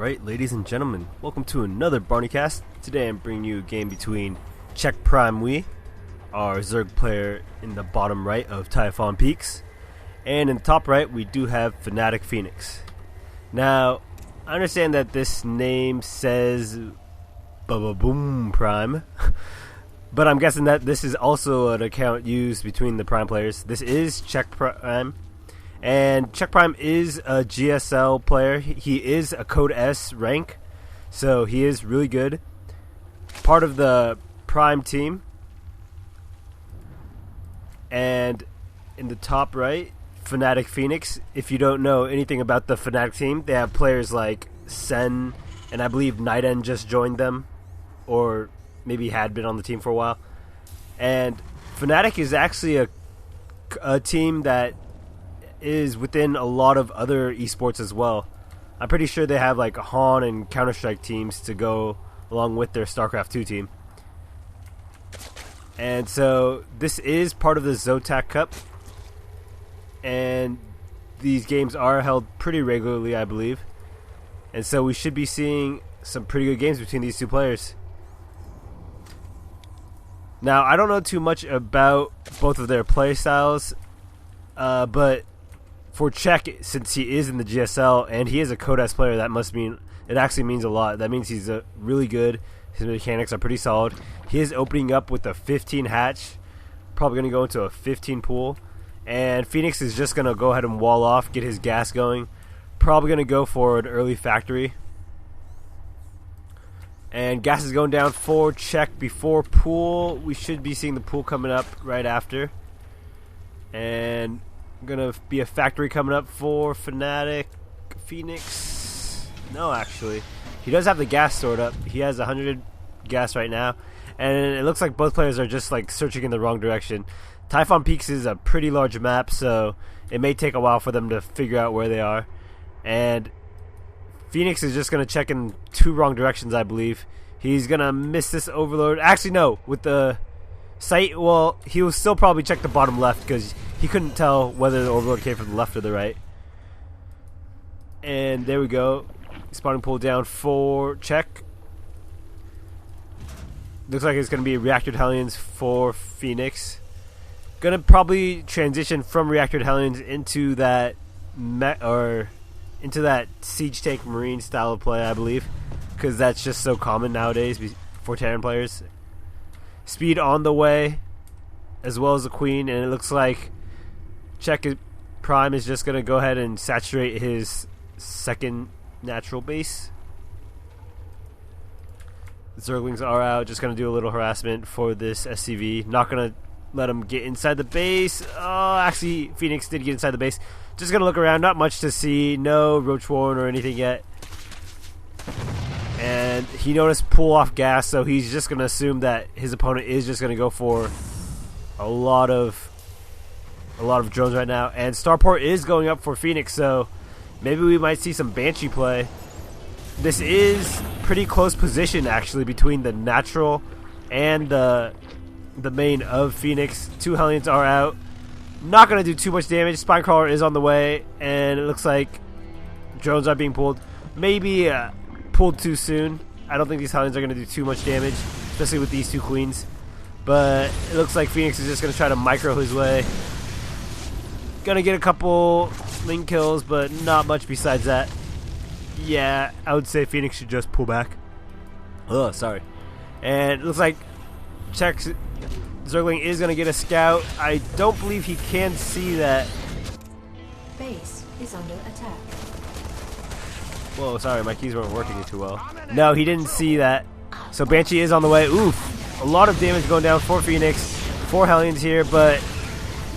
Alright, ladies and gentlemen, welcome to another barneycast. Today I'm bringing you a game between checkPrimeWe, our Zerg player in the bottom right of Typhon Peaks, and in the top right we do have fnaticFenix. Now, I understand that this name says Boom Prime, but I'm guessing that this is also an account used between the Prime players. This is checkPrime. And checkPrime is a GSL player. He is a Code S rank, so he is really good. Part of the Prime team. And in the top right, fnaticFenix. If you don't know anything about the Fnatic team, they have players like Sen, and I believe Nightend just joined them, or maybe had been on the team for a while. And Fnatic is actually a team that is within a lot of other esports as well. I'm pretty sure they have like Han and Counter-Strike teams to go along with their StarCraft 2 team. And so this is part of the Zotac Cup, and these games are held pretty regularly, I believe. And so we should be seeing some pretty good games between these two players. Now, I don't know too much about both of their play styles, but for Check, since he is in the GSL and he is a Code S player, that must mean it actually means a lot. That means he's really good. His mechanics are pretty solid. He is opening up with a 15 hatch, probably going to go into a 15 pool, and Phoenix is just going to go ahead and wall off, get his gas going. Probably going to go for an early factory. And gas is going down for Check before pool. We should be seeing the pool coming up right after. And gonna be a factory coming up for fnaticFenix. No, actually, he does have the gas stored up. He has 100 gas right now, and it looks like both players are just like searching in the wrong direction. Typhon Peaks is a pretty large map, so it may take a while for them to figure out where they are. And Phoenix is just gonna check in two wrong directions, I believe. He's gonna miss this overload. Actually, no, with the sight, well, he will still probably check the bottom left because he couldn't tell whether the overload came from the left or the right. And there we go. Spawning pool down for Check. Looks like it's going to be Reactor Hellions for Phoenix. Going to probably transition from Reactor Hellions into that Siege Tank Marine style of play, I believe, because that's just so common nowadays for Terran players. Speed on the way, as well as the Queen, and it looks like Check Prime is just going to go ahead and saturate his second natural base. The Zerglings are out, just going to do a little harassment for this SCV. Not going to let him get inside the base. Oh, actually, Phoenix did get inside the base. Just going to look around, not much to see. No Roach Warren or anything yet. And he noticed pull off gas, so he's just going to assume that his opponent is just going to go for a lot of drones right now. And Starport is going up for Phoenix, so maybe we might see some Banshee play. This is pretty close position, actually, between the natural and the main of Phoenix. Two Hellions are out. Not going to do too much damage. Spinecrawler is on the way, and it looks like drones are being pulled. Maybe pulled too soon. I don't think these Hellions are going to do too much damage, especially with these two Queens. But it looks like Phoenix is just going to try to micro his way. Gonna get a couple link kills, but not much besides that. Yeah, I would say Phoenix should just pull back. Oh, sorry. And it looks like Check's Zergling is gonna get a scout. I don't believe he can see that. Base is under attack. Whoa, sorry, my keys weren't working too well. No, he didn't see that. So Banshee is on the way. Oof. A lot of damage going down for Phoenix. 4 Hellions here, but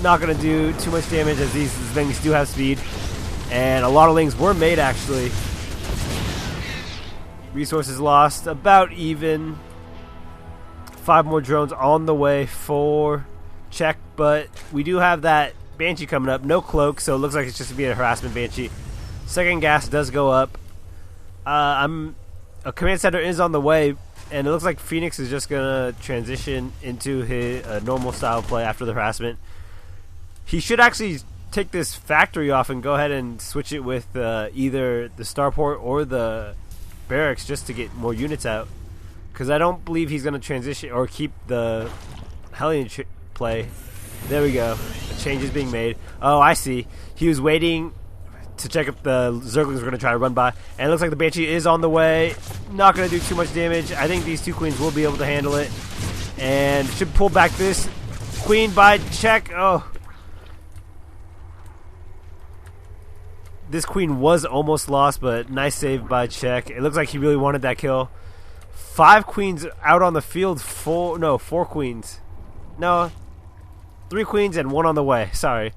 not going to do too much damage as these things do have speed. And a lot of lings were made, actually. Resources lost about even. 5 more drones on the way for Check, but we do have that Banshee coming up. No cloak, so it looks like it's just going to be a harassment Banshee. Second gas does go up. A command center is on the way, and it looks like Phoenix is just going to transition into his normal style play after the harassment. He should actually take this factory off and go ahead and switch it with either the starport or the barracks just to get more units out. Because I don't believe he's going to transition or keep the Hellion play. There we go. A change is being made. Oh, I see. He was waiting to check if the Zerglings were going to try to run by. And it looks like the Banshee is on the way. Not going to do too much damage. I think these 2 queens will be able to handle it. And should pull back this queen by check. Oh. This queen was almost lost, but nice save by check. It looks like he really wanted that kill. 5 queens out on the field. 4 queens. No. 3 queens and 1 on the way. Sorry.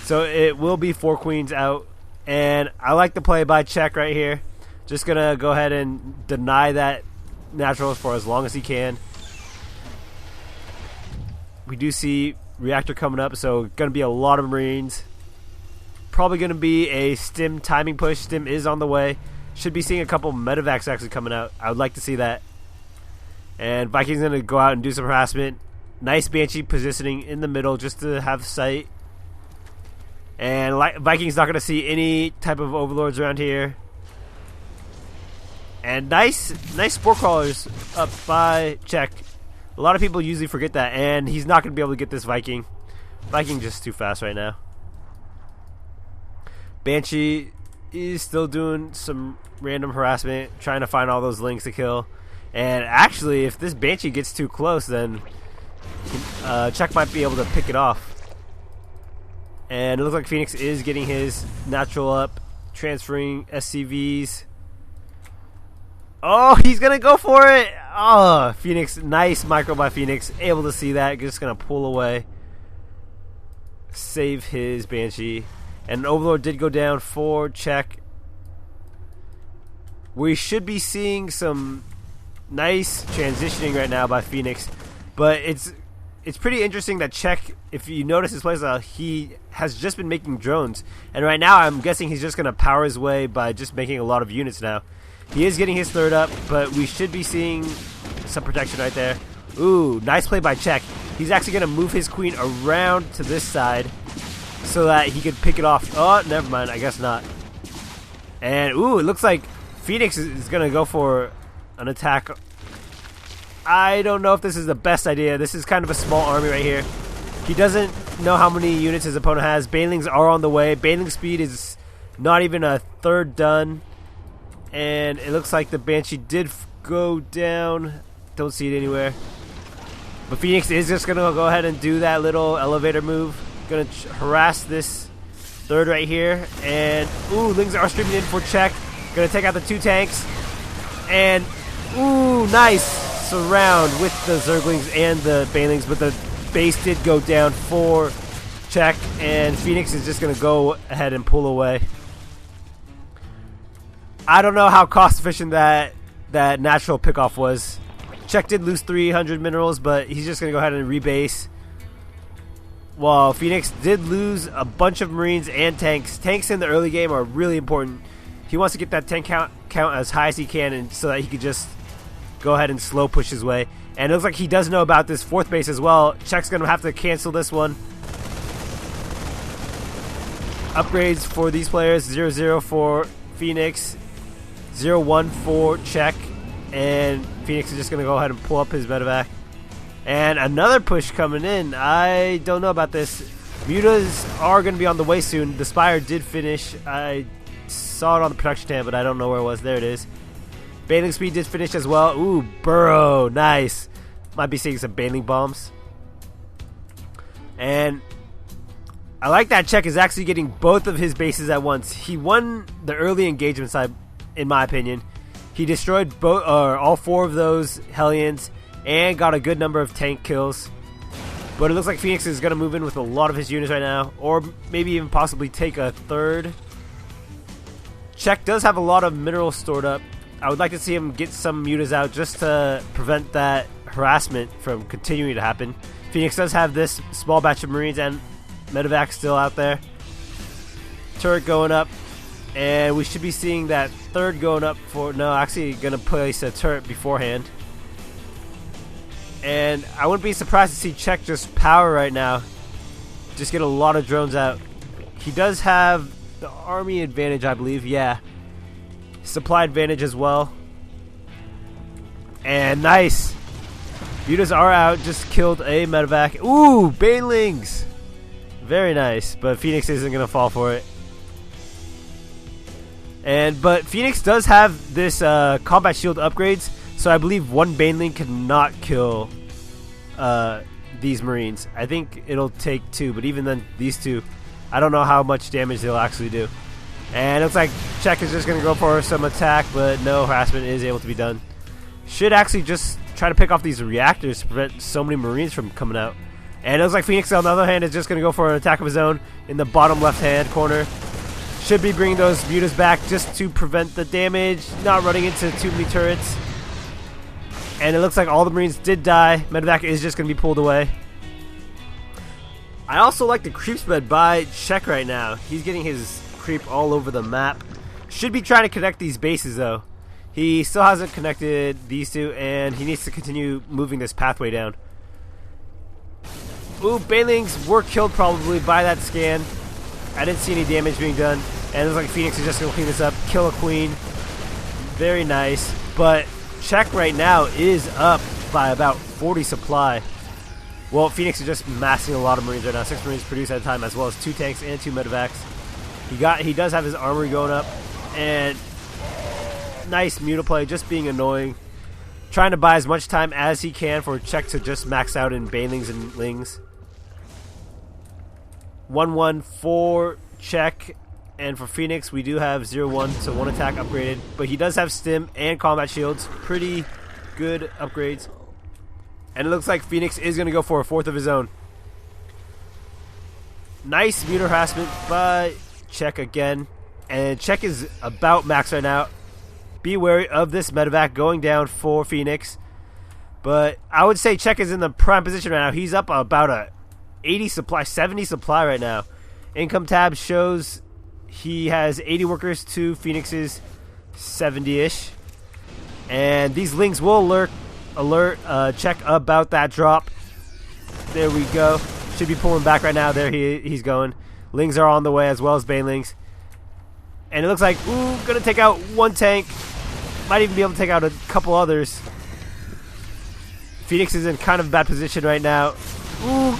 So it will be 4 queens out. And I like the play by check right here. Just going to go ahead and deny that natural for as long as he can. We do see reactor coming up, so going to be a lot of Marines. Probably going to be a stim timing push. Stim is on the way. Should be seeing a couple medevacs actually coming out. I would like to see that. And Vikings going to go out and do some harassment. Nice Banshee positioning in the middle just to have sight. And Vikings not going to see any type of overlords around here. And nice sport crawlers up by check. A lot of people usually forget that, and he's not going to be able to get this Viking. Viking just too fast right now. Banshee is still doing some random harassment, trying to find all those links to kill. And actually, if this Banshee gets too close, then check might be able to pick it off. And it looks like Phoenix is getting his natural up, transferring SCVs. Oh, he's going to go for it. Oh, Phoenix, nice micro by Phoenix. Able to see that. Just going to pull away. Save his Banshee. And Overlord did go down for check. We should be seeing some nice transitioning right now by Phoenix. But it's pretty interesting that check, if you notice his playstyle, he has just been making drones. And right now I'm guessing he's just going to power his way by just making a lot of units now. He is getting his 3rd up, but we should be seeing some protection right there. Ooh, nice play by check. He's actually going to move his queen around to this side so that he could pick it off. Oh, never mind. I guess not. And, ooh, it looks like Phoenix is going to go for an attack. I don't know if this is the best idea. This is kind of a small army right here. He doesn't know how many units his opponent has. Banelings are on the way. Baneling speed is not even a 3rd done. And it looks like the Banshee did go down. Don't see it anywhere. But Phoenix is just going to go ahead and do that little elevator move. Going to harass this 3rd right here. And, ooh, Lings are streaming in for check. Going to take out the 2 tanks. And, ooh, nice surround with the Zerglings and the Banelings. But the base did go down for check. And Phoenix is just going to go ahead and pull away. I don't know how cost efficient that natural pickoff was. Check did lose 300 minerals, but he's just going to go ahead and rebase. While Phoenix did lose a bunch of Marines and tanks. Tanks in the early game are really important. He wants to get that tank count as high as he can, and so that he could just go ahead and slow push his way. And it looks like he does know about this 4th base as well. Check's going to have to cancel this one. Upgrades for these players. 0-0 for Phoenix. 0-1 for check. And Phoenix is just going to go ahead and pull up his medevac. And another push coming in. I don't know about this. Mutas are going to be on the way soon. The Spire did finish. I saw it on the production tab, but I don't know where it was. There it is. Baneling speed did finish as well. Ooh, Burrow. Nice. Might be seeing some Baneling bombs. And I like that check is actually getting both of his bases at once. He won the early engagement side, in my opinion. He destroyed all 4 of those Hellions and got a good number of tank kills. But it looks like Phoenix is going to move in with a lot of his units right now, or maybe even possibly take a 3rd. Check does have a lot of minerals stored up. I would like to see him get some mutas out just to prevent that harassment from continuing to happen. Phoenix does have this small batch of Marines and medevac still out there. Turret going up. And we should be seeing that 3rd going up for... No, actually going to place a turret beforehand. And I wouldn't be surprised to see check just power right now. Just get a lot of drones out. He does have the army advantage, I believe. Yeah. supply advantage as well. And nice. Mutas are out. Just killed a medevac. Ooh, banelings. Very nice. But Phoenix isn't going to fall for it. But Phoenix does have this combat shield upgrades. So I believe one baneling cannot kill these Marines. I think it'll take 2. But even then, these 2, I don't know how much damage they'll actually do. And it looks like Check is just going to go for some attack, but no harassment is able to be done. Should actually just try to pick off these reactors to prevent so many Marines from coming out. And it looks like Phoenix, on the other hand, is just going to go for an attack of his own in the bottom left-hand corner. Should be bringing those mutas back just to prevent the damage, not running into too many turrets. And it looks like all the Marines did die. Medevac is just going to be pulled away. I also like the creep spread by Check right now. He's getting his creep all over the map. Should be trying to connect these bases though. He still hasn't connected these 2, and he needs to continue moving this pathway down. Ooh, banelings were killed probably by that scan. I didn't see any damage being done, and it looks like Phoenix is just going to clean this up, kill a queen. Very nice, but Check right now is up by about 40 supply. Well, Phoenix is just massing a lot of Marines right now. 6 Marines produced at a time, as well as 2 tanks and 2 medevacs. He does have his armory going up, and nice mutaplay, just being annoying. Trying to buy as much time as he can for Check to just max out in banelings and lings. 1-1 for Check, and for Phoenix we do have 0-1, so 1 attack upgraded. But he does have stim and combat shields, pretty good upgrades. And it looks like Phoenix is going to go for a 4th of his own. Nice muta harassment by Check again. And Check is about max right now. Be wary of this medevac going down for Phoenix. But I would say Check is in the prime position right now. He's up about a 80 supply, 70 supply right now. Income tab shows he has 80 workers to Phoenix's 70-ish. And these lings will alert Check about that drop. There we go. Should be pulling back right now. There he's going. Lings are on the way, as well as banelings. And it looks like, ooh, gonna take out 1 tank. Might even be able to take out a couple others. Phoenix is in kind of a bad position right now. Ooh,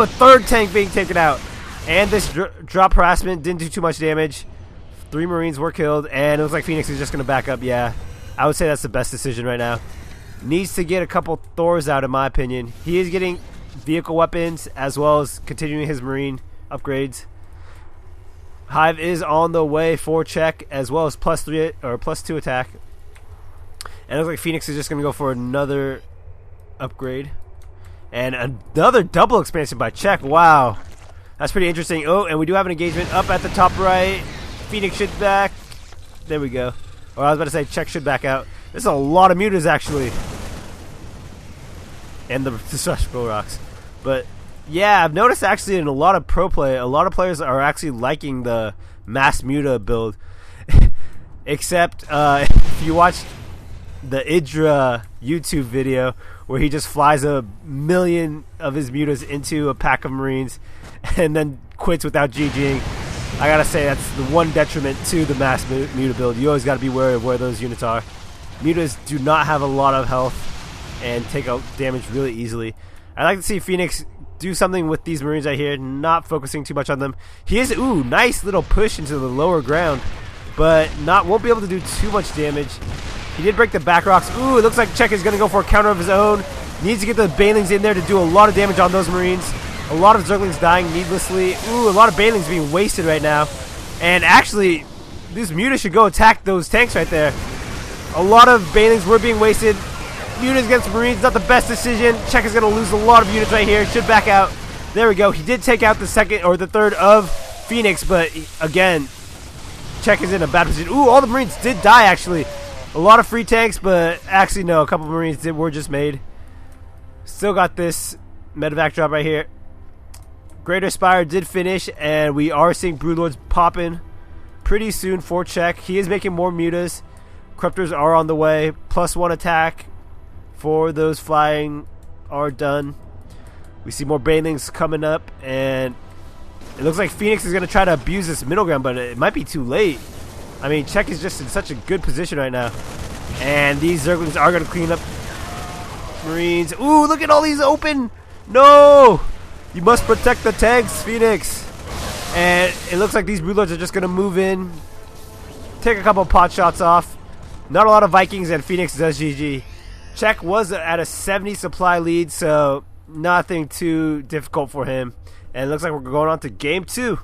a 3rd tank being taken out. And this drop harassment didn't do too much damage. 3 Marines were killed, and it looks like Phoenix is just gonna back up. Yeah, I would say that's the best decision right now. Needs to get a couple Thors out, in my opinion. He is getting vehicle weapons, as well as continuing his Marine upgrades. Hive is on the way for Check, as well as +3 or +2 attack. And it looks like Phoenix is just going to go for another upgrade. And another double expansion by Check. Wow. That's pretty interesting. Oh, and we do have an engagement up at the top right. Phoenix should back. There we go. Or I was about to say Check should back out. There's a lot of mutas, actually. And the destructible rocks. But yeah, I've noticed actually in a lot of pro play, a lot of players are actually liking the mass muta build. Except if you watch the Idra YouTube video where he just flies 1,000,000 of his mutas into a pack of Marines and then quits without GGing. I gotta say that's the one detriment to the mass muta build. You always gotta be wary of where those units are. Mutas do not have a lot of health and take out damage really easily. I'd like to see Phoenix do something with these Marines right here, not focusing too much on them. He is, ooh, nice little push into the lower ground, but won't be able to do too much damage. He did break the back rocks. Ooh, it looks like Check is going to go for a counter of his own. Needs to get the banelings in there to do a lot of damage on those Marines. A lot of Zerglings dying needlessly. Ooh, a lot of banelings being wasted right now. And actually, this muta should go attack those tanks right there. A lot of banelings were being wasted. Mutas against Marines, not the best decision. Check is going to lose a lot of units right here. Should back out. There we go. He did take out the 2nd or the 3rd of Phoenix, but again, Check is in a bad position. Ooh, all the Marines did die, actually. A lot of free tanks, but actually, no. A couple of Marines were just made. Still got this medevac drop right here. Greater Spire did finish, and we are seeing Broodlords popping pretty soon for Check. He is making more mutas. Corruptors are on the way. +1 attack for those flying are done. We see more banelings coming up, and it looks like Phoenix is going to try to abuse this middle ground, but it might be too late. I mean, Czech is just in such a good position right now. And these Zerglings are going to clean up Marines. Ooh, look at all these open. No! You must protect the tanks, Phoenix. And it looks like these Broodlords are just going to move in. Take a couple pot shots off. Not a lot of Vikings, and Phoenix does GG. Czech was at a 70 supply lead, so nothing too difficult for him. And it looks like we're going on to game 2.